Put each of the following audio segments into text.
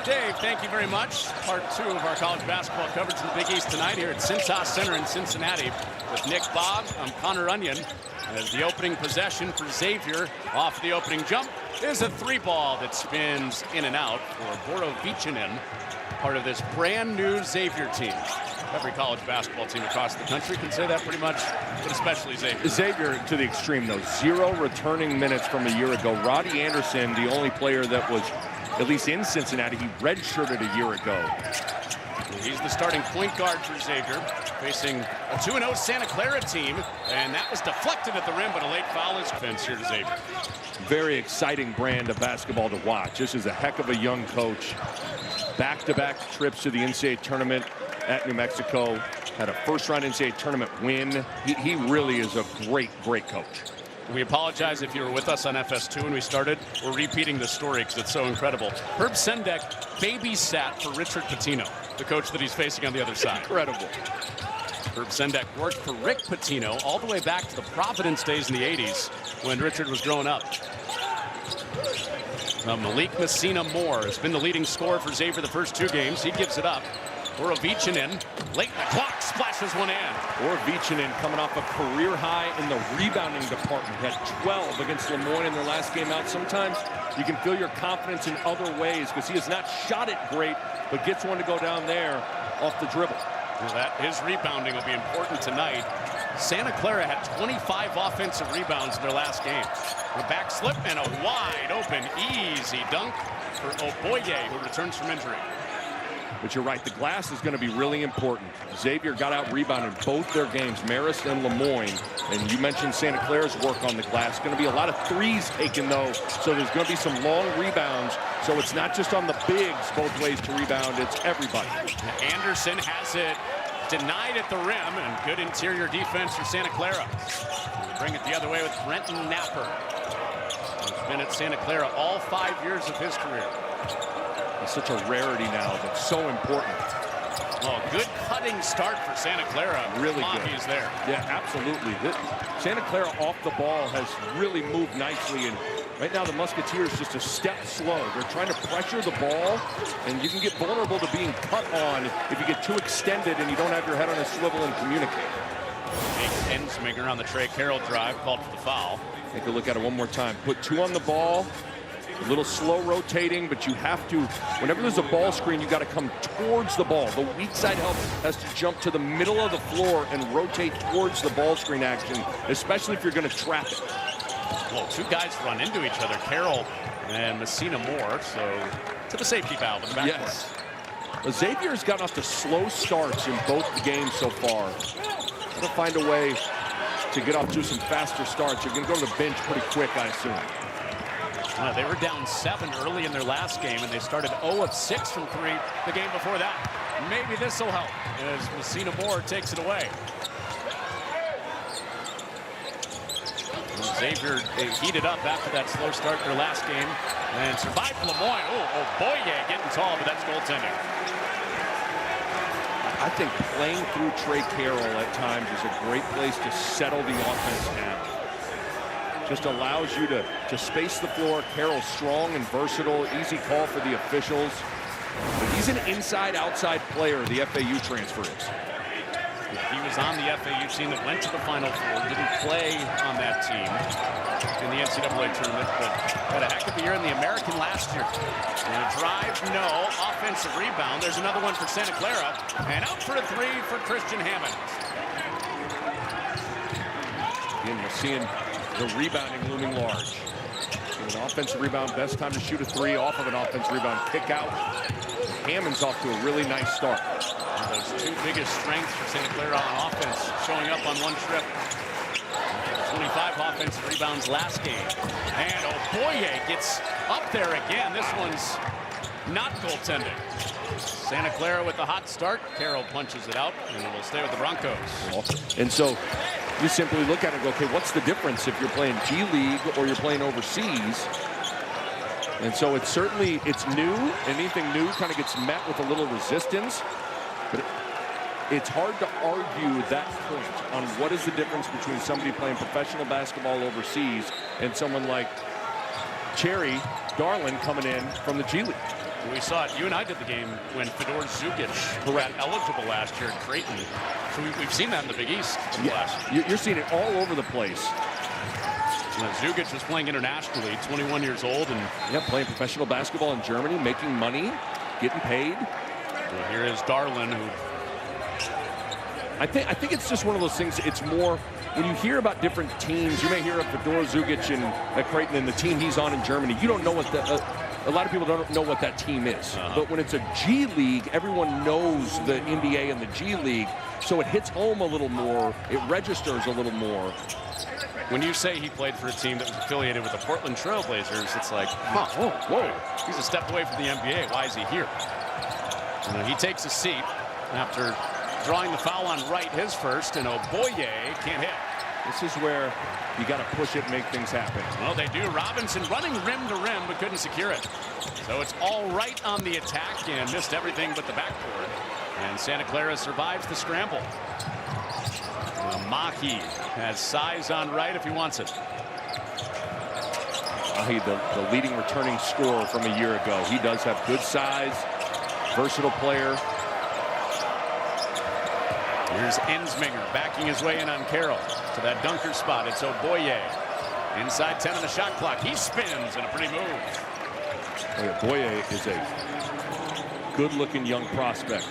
Dave, thank you very much. Part 2 of our college basketball coverage in the Big East tonight here at Cintas Center in Cincinnati with Nick Bob. I'm Connor Onion. As the opening possession for Xavier off the opening jump is a 3-ball that spins in and out for Borovichinen, part of this brand new Xavier team. Every college basketball team across the country can say that pretty much, but especially Xavier. Xavier to the extreme, though. 0 returning minutes from a year ago. Roddy Anderson, the only player that was, at least in Cincinnati, he redshirted a year ago. He's the starting point guard for Xavier, facing a 2-0 Santa Clara team, and that was deflected at the rim, but a late foul is defense here to Xavier. Very exciting brand of basketball to watch. This is a heck of a young coach. Back-to-back trips to the NCAA tournament at New Mexico. Had a first-round NCAA tournament win. He really is a great, great coach. We apologize if you were with us on FS2 when we started. We're repeating the story because it's so incredible. Herb Sendek babysat for Richard Pitino, the coach that he's facing on the other side. Incredible. Herb Sendek worked for Rick Pitino all the way back to the Providence days in the 80s when Richard was growing up. Malik Messina Moore has been the leading scorer for Xavier the first 2 games. He gives it up. Borovichinen, late in the clock, splashes one in. Borovichinen coming off a career high in the rebounding department. Had 12 against Lemoyne in their last game out. Sometimes you can feel your confidence in other ways because he has not shot it great, but gets one to go down there off the dribble. Well, his rebounding will be important tonight. Santa Clara had 25 offensive rebounds in their last game. A back slip and a wide open, easy dunk for Oboye, who returns from injury. But you're right, the glass is going to be really important. Xavier got out rebounded both their games, Marist and Lemoyne. And you mentioned Santa Clara's work on the glass. Going to be a lot of threes taken, though, so there's going to be some long rebounds. So it's not just on the bigs both ways to rebound, it's everybody. Anderson has it denied at the rim, and good interior defense for Santa Clara. Bring it the other way with Brenton Napper. He's been at Santa Clara all 5 years of his career. It's such a rarity now, but so important. Oh, good cutting start for Santa Clara. Really good. He's there. Yeah, absolutely. Santa Clara off the ball has really moved nicely, and right now the Musketeers just a step slow. They're trying to pressure the ball, and you can get vulnerable to being cut on if you get too extended and you don't have your head on a swivel and communicate. Big Ensminger on the Trey Carroll drive, called for the foul. Take a look at it one more time. Put 2 on the ball. A little slow rotating, but you have to, whenever there's a ball screen, you got to come towards the ball. The weak side help has to jump to the middle of the floor and rotate towards the ball screen action, especially if you're going to trap it. Well, 2 guys run into each other, Carroll and Messina Moore, so to the safety valve in the backcourt. Yes. Well, Xavier's gotten off to slow starts in both the games so far. Got to find a way to get off to some faster starts. You're going to go to the bench pretty quick, I assume. They were down 7 early in their last game, and they started 0 of 6 from 3 the game before that. Maybe this will help as Messina Moore takes it away. Xavier heated up after that slow start in their last game and survived Lemoyne. Oh, Oboye getting tall, but that's goaltending. I think playing through Trey Carroll at times is a great place to settle the offense down. Just allows you to space the floor. Carroll's strong and versatile. Easy call for the officials. But he's an inside-outside player, the FAU transfer is. He was on the FAU team that went to the Final Four, didn't play on that team in the NCAA tournament, but had a heck of a year in the American last year. And a drive, no. Offensive rebound. There's another one for Santa Clara. And out for a 3 for Christian Hammond. Again, you're seeing the rebounding looming large. An offensive rebound, best time to shoot a 3 off of an offensive rebound. Kick out. Hammond's off to a really nice start. Those 2 biggest strengths for Santa Clara on offense showing up on one trip. 25 offensive rebounds last game. And Oboye gets up there again. This one's not goaltending. Santa Clara with the hot start. Carroll punches it out, and it will stay with the Broncos. And so you simply look at it and go, okay, what's the difference if you're playing G League or you're playing overseas? And so it's certainly, it's new. Anything new kind of gets met with a little resistance. But it's hard to argue that point on what is the difference between somebody playing professional basketball overseas and someone like Cherry Darlin coming in from the G League. We saw it. You and I did the game when Fedor Zugic got eligible last year at Creighton. So we've seen that in the Big East. You're seeing it all over the place. Zugic was playing internationally, 21 years old, and playing professional basketball in Germany, making money, getting paid. Well, here is Darlin, who I think it's just one of those things. It's more when you hear about different teams. You may hear of Fedor Zugic at Creighton and the team he's on in Germany. You don't know what a lot of people don't know what that team is. But when it's a G League, everyone knows the NBA and the G League, so it hits home a little more. It registers a little more. When you say he played for a team that was affiliated with the Portland Trail Blazers, it's like, whoa, he's a step away from the NBA. Why is he here? He takes a seat after drawing the foul on Wright, his first, and Oboye can't hit. This is where you got to push it and make things happen. Well, they do. Robinson running rim to rim, but couldn't secure it. So it's all right on the attack and missed everything but the backboard. And Santa Clara survives the scramble. Mahi has size on Wright if he wants it. Mahi, the leading returning scorer from a year ago. He does have good size, versatile player. Here's Ensminger backing his way in on Carroll to that dunker spot. It's Oboye inside 10 on the shot clock. He spins in a pretty move. Oboye is a good-looking young prospect.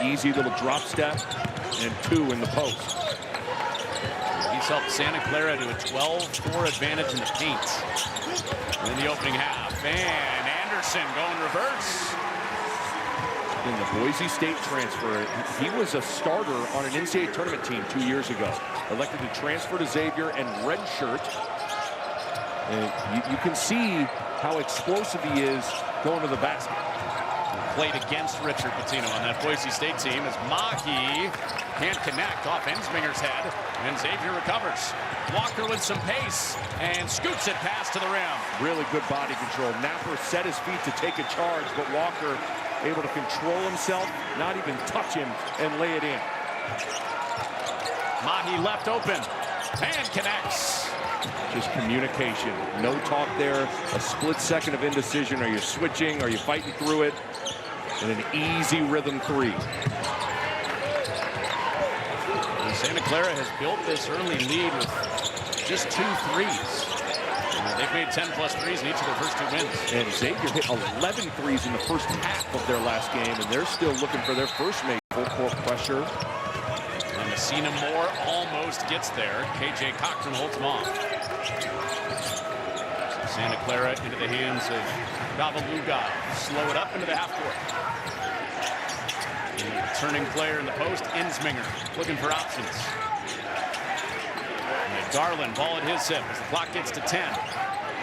Easy little drop step and 2 in the post. He's helped Santa Clara to a 12-4 advantage in the paint in the opening half. And Anderson going reverse. In the Boise State transfer, he was a starter on an NCAA tournament team 2 years ago. Elected to transfer to Xavier and redshirt. And you can see how explosive he is going to the basket. Played against Richard Pitino on that Boise State team as Mahi can't connect off Ensminger's head, and Xavier recovers. Walker with some pace and scoots it past to the rim. Really good body control. Napper set his feet to take a charge, but Walker able to control himself, not even touch him, and lay it in. Mahi left open and connects. Just communication. No talk there. A split second of indecision. Are you switching? Are you fighting through it? And an easy rhythm 3. And Santa Clara has built this early lead with just 2 threes. They've made 10+ threes in each of their first 2 wins. And Xavier hit 11 threes in the first half of their last game, and they're still looking for their first make. Full court pressure. And Messina Moore almost gets there. KJ Cochran holds him off. Santa Clara into the hands of Gavaluga. Slow it up into the half court. Turning player in the post, Ensminger, looking for options. And Garland, ball at his hip as the clock gets to 10.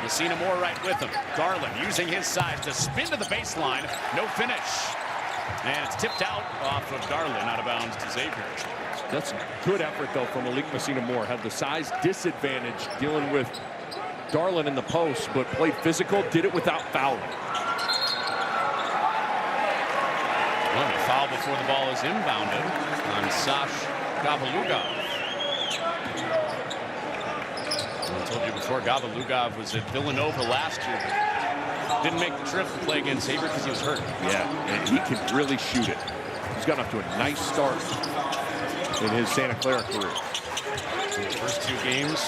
Messina Moore right with him. Garland using his size to spin to the baseline. No finish. And it's tipped out off of Garland, out of bounds to Xavier. That's good effort, though, from Malik Messina Moore. Had the size disadvantage dealing with Garland in the post, but played physical, did it without fouling. Well, a foul before the ball is inbounded on Sash Gavalugov. I told you before, Gavalugov was at Villanova last year, but didn't make the trip to play against Xavier because he was hurt. Yeah, and he can really shoot it. He's gotten off to a nice start in his Santa Clara career. In the first 2 games,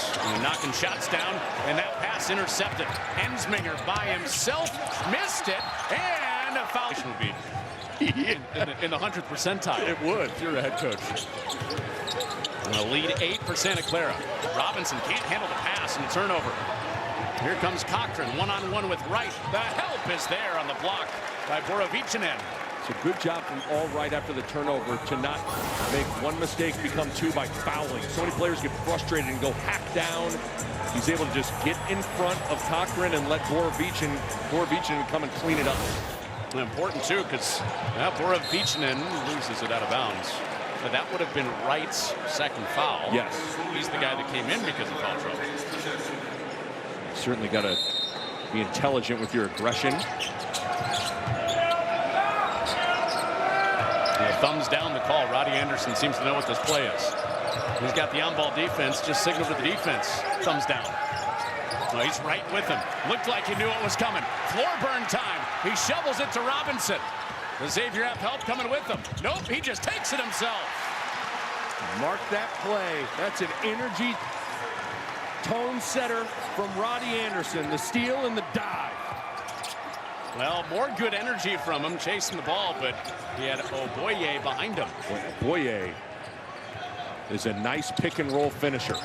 knocking shots down, and that pass intercepted. Ensminger by himself, missed it, and a foul would be in the 100th percentile. It would, if you're a head coach. And a lead 8 for Santa Clara. Robinson can't handle the pass and the turnover. Here comes Cochran, one-on-one with Wright. The help is there on the block by Borovichinen. It's a good job from all right after the turnover to not make one mistake become 2 by fouling. So many players get frustrated and go hack down. He's able to just get in front of Cochran and let Borovichinen come and clean it up. And important too, because Borovichinen loses it out of bounds. But that would have been Wright's second foul. Yes. He's the guy that came in because of foul trouble. Certainly got to be intelligent with your aggression. Thumbs down the call. Roddy Anderson seems to know what this play is. He's got the on-ball defense, just signaled to the defense. Thumbs down. Well, he's right with him. Looked like he knew what was coming. Floor burn time. He shovels it to Robinson. Does Xavier have help coming with him? Nope, he just takes it himself. Mark that play. That's an energy tone setter from Roddy Anderson. The steal and the dive. Well, more good energy from him chasing the ball, but he had Oboye behind him. Oboye is a nice pick and roll finisher.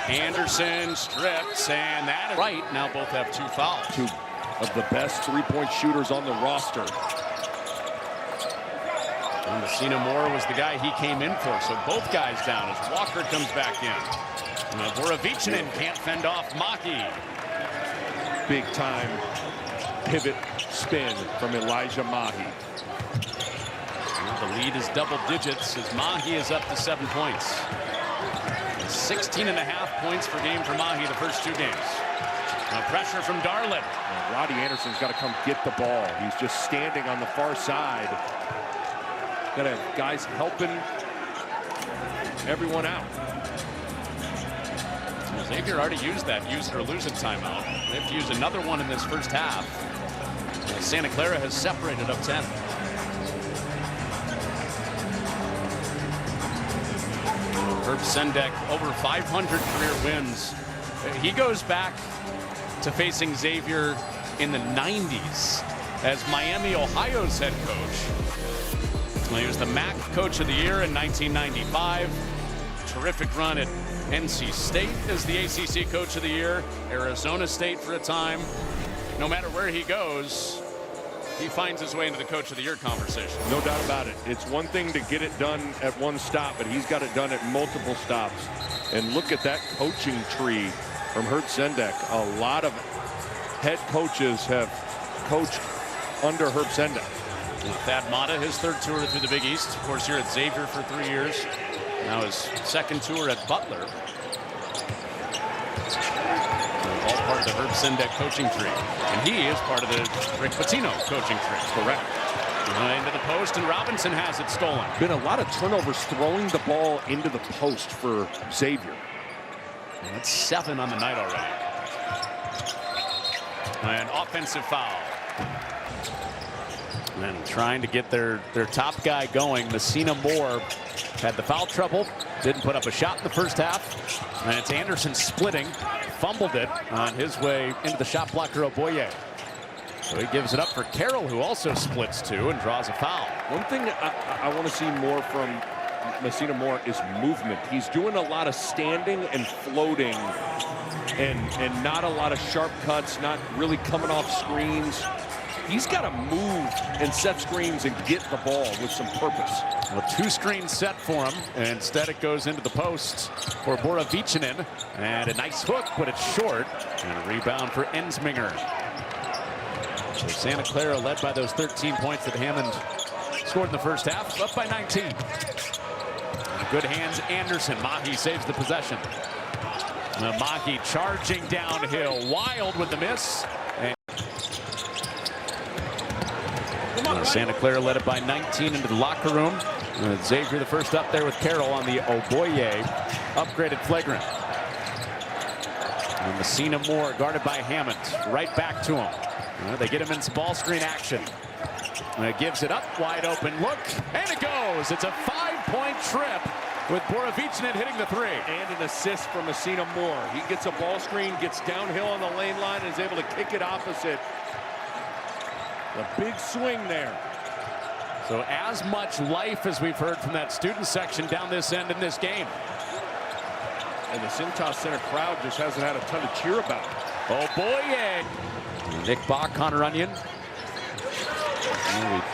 Anderson strips, and that is right. Now both have 2 fouls. 2 of the best three-point shooters on the roster. And Messina Moore was the guy he came in for, so both guys down as Walker comes back in. Borovicinen can't fend off Maki. Big time pivot spin from Elijah Mahi. The lead is double digits as Mahi is up to 7 points. 16.5 points per game for Mahi the first 2 games. Now pressure from Darlin. Roddy Anderson's got to come get the ball. He's just standing on the far side. Got to have guys helping everyone out. Xavier already used that use it or lose it timeout. They have to use another one in this first half. Santa Clara has separated up 10. Herb Sendek over 500 career wins. He goes back to facing Xavier in the 90s as Miami, Ohio's head coach. He was the MAC Coach of the Year in 1995. Terrific run at NC State as the ACC Coach of the Year. Arizona State for a time. No matter where he goes, he finds his way into the Coach of the Year conversation. No doubt about it. It's one thing to get it done at one stop, but he's got it done at multiple stops. And look at that coaching tree from Herb Sendek. A lot of head coaches have coached under Herb Sendek. Thad Matta, his 3rd tour through the Big East. Of course, here at Xavier for 3 years. Now his 2nd tour at Butler. All part of the Herb Sendek coaching tree. And he is part of the Rick Pitino coaching tree. Correct. Into the post, and Robinson has it stolen. Been a lot of turnovers throwing the ball into the post for Xavier. And that's 7 on the night already. An offensive foul. And trying to get their top guy going. Messina Moore had the foul trouble. Didn't put up a shot in the first half. And it's Anderson splitting. Fumbled it on his way into the shot blocker Oboye. So he gives it up for Carroll, who also splits 2 and draws a foul. One thing I want to see more from Messina Moore is movement. He's doing a lot of standing and floating and not a lot of sharp cuts, not really coming off screens. He's got to move and set screens and get the ball with some purpose. Well, 2 screens set for him. And instead it goes into the post for Borovicinen. And a nice hook, but it's short. And a rebound for Ensminger. So Santa Clara led by those 13 points that Hammond scored in the first half, up by 19. And good hands, Anderson. Mahi saves the possession. Mahi charging downhill, Wild with the miss. And Santa Clara led it by 19 into the locker room. Xavier the first up there with Carroll on the Oboye upgraded flagrant. And Messina Moore guarded by Hammond. Right back to him. They get him in some ball screen action. Gives it up, wide open look, and it goes. It's a 5-point trip with Borovicinen hitting the 3. And an assist from Messina Moore. He gets a ball screen, gets downhill on the lane line, and is able to kick it opposite. A big swing there. So as much life as we've heard from that student section down this end in this game. And the Cintas Center crowd just hasn't had a ton to cheer about. Oh boy, Nick Bach, Connor Onion.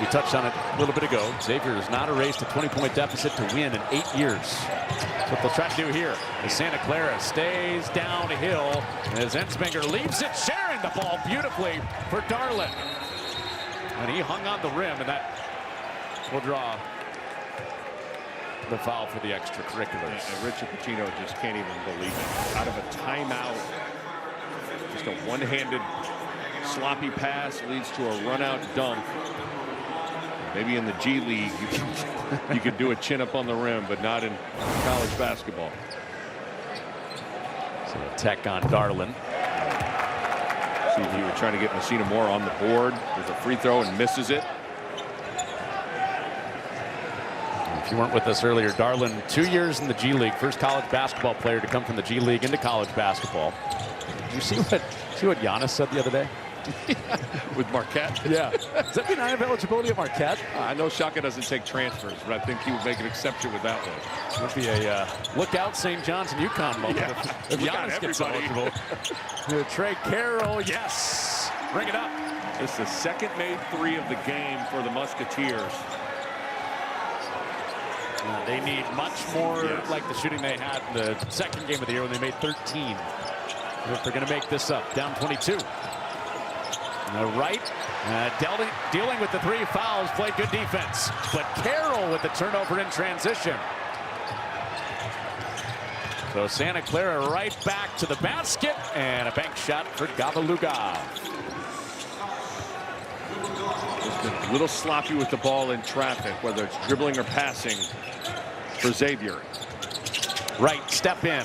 We touched on it a little bit ago. Xavier has not erased a 20-point deficit to win in 8 years. That's what they'll try to do here. As Santa Clara stays downhill as Ensminger leaves it, sharing the ball beautifully for Darlin. And he hung on the rim, and that will draw the foul for the extracurriculars. And Richard Pitino just can't even believe it. Out of a timeout, just a one-handed sloppy pass leads to a run-out dunk. Maybe in the G League you could do a chin-up on the rim, but not in college basketball. So a tech on Darlin. See See if you were trying to get Messina Moore on the board with a free throw and misses it. If you weren't with us earlier, Darlin, 2 years in the G League, first college basketball player to come from the G League into college basketball. Did you see what Giannis said the other day? With Marquette? Yeah. Does that mean I have eligibility at Marquette? I know Shaka doesn't take transfers, but I think he would make an exception with that one. Would be a look out St. John's and UConn moment. Yeah. If Giannis gets eligible. Trey Carroll, yes. Bring it up. It's the second made three of the game for the Musketeers. They need much more like the shooting they had in the second game of the year when they made 13. If they're going to make this up, down 22. Right, dealing with the 3 fouls, played good defense. But Carroll with the turnover in transition. So Santa Clara right back to the basket, and a bank shot for Gavaluga. A little sloppy with the ball in traffic, whether it's dribbling or passing for Xavier. Right, step in.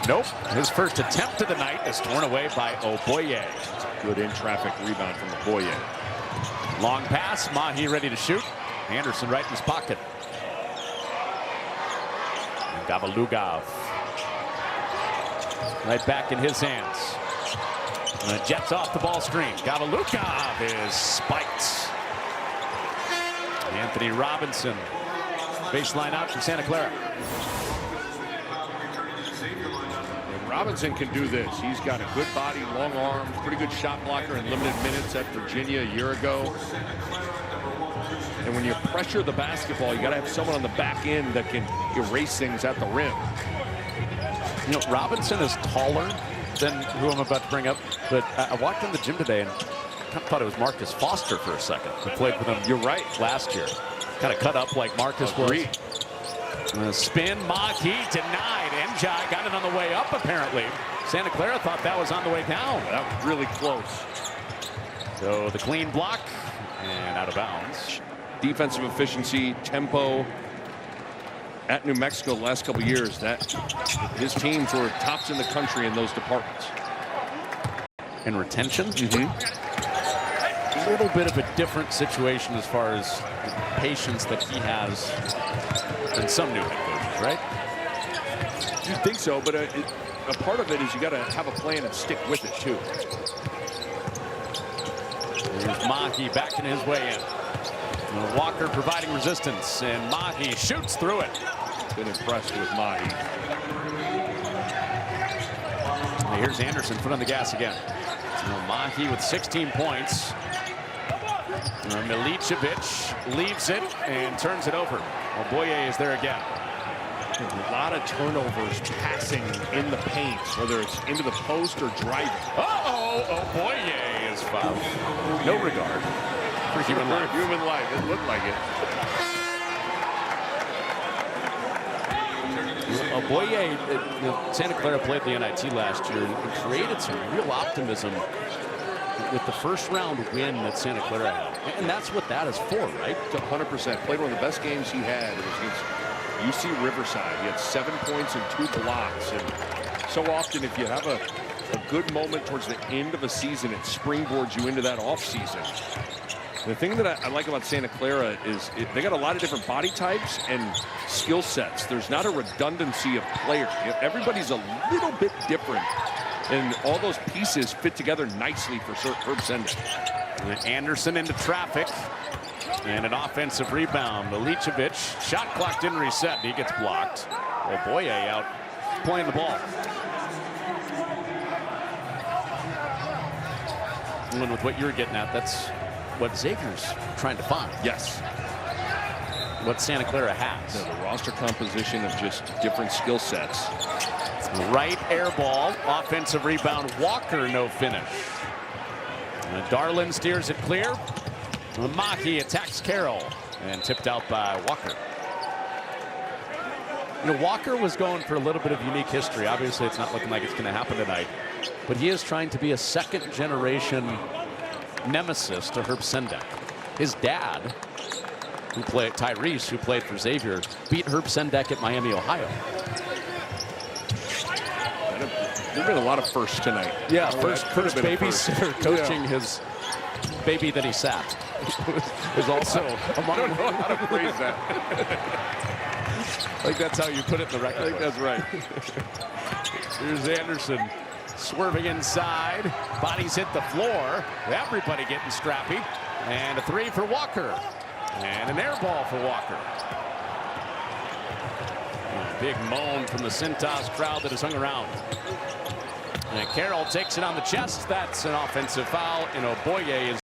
Nope. His first attempt of the night is torn away by Oboye. Good in traffic rebound from Oboye. Long pass. Mahi ready to shoot. Anderson right in his pocket. And Gavaluga right back in his hands. And jets off the ball screen. Gavaluga is spiked. Anthony Robinson. Baseline out from Santa Clara. Robinson can do this. He's got a good body, long arms, pretty good shot blocker in limited minutes at Virginia a year ago. And when you pressure the basketball, you got to have someone on the back end that can erase things at the rim. You know, Robinson is taller than who I'm about to bring up, but I walked in the gym today and kind of thought it was Marcus Foster for a second, who played with him. You're right. Last year. Kind of cut up like Marcus was. Spin, Mahi denied. Njai got it on the way up, apparently. Santa Clara thought that was on the way down. That was really close. So the clean block and out of bounds. Defensive efficiency, tempo. At New Mexico the last couple years, that his teams were tops in the country in those departments. And retention? A little bit of a different situation as far as the patience that he has than some new head coaches, right? You think so, but a part of it is you got to have a plan and stick with it too. Here's Mahi backing his way in. And Walker providing resistance, and Mahi shoots through it. Been impressed with Mahi. And here's Anderson, foot on the gas again. Mahi with 16 points. Milicevic leaves it and turns it over. Oboye is there again. A lot of turnovers passing in the paint, whether it's into the post or driving. Oboye is fouled. No regard for human life. Human life, it looked like it. Oboye, Santa Clara played the NIT last year and created some real optimism with the first round win that Santa Clara had. And that's what that is for, right? 100%. Played one of the best games he had. It was against UC Riverside. He had 7 points and 2 blocks. And so often if you have a good moment towards the end of a season, it springboards you into that off season. The thing that I like about Santa Clara is they got a lot of different body types and skill sets. There's not a redundancy of players. Everybody's a little bit different. And all those pieces fit together nicely for Herb Sendek. Anderson into traffic. And an offensive rebound. Milicevic, shot clock didn't reset. He gets blocked. Oboye out playing the ball. And with what you're getting at, that's what Xavier's trying to find. Yes. What Santa Clara has. The roster composition of just different skill sets. Right air ball, offensive rebound. Walker, no finish. And Darlin steers it clear. Mahi attacks Carroll and tipped out by Walker. You know, Walker was going for a little bit of unique history. Obviously, it's not looking like it's going to happen tonight. But he is trying to be a second-generation nemesis to Herb Sendek. His dad, Tyrese, who played for Xavier, beat Herb Sendek at Miami, Ohio. There's been a lot of firsts tonight. Yeah, That could have first been a first. babysitter coaching his baby that he sat. is also among I don't know how to phrase that. I think that's how you put it in the record. I think that's right. Here's Anderson swerving inside. Bodies hit the floor. Everybody getting scrappy. And a 3 for Walker. And an air ball for Walker. A big moan from the Cintas crowd that has hung around. And Carroll takes it on the chest. That's an offensive foul, and Oboye is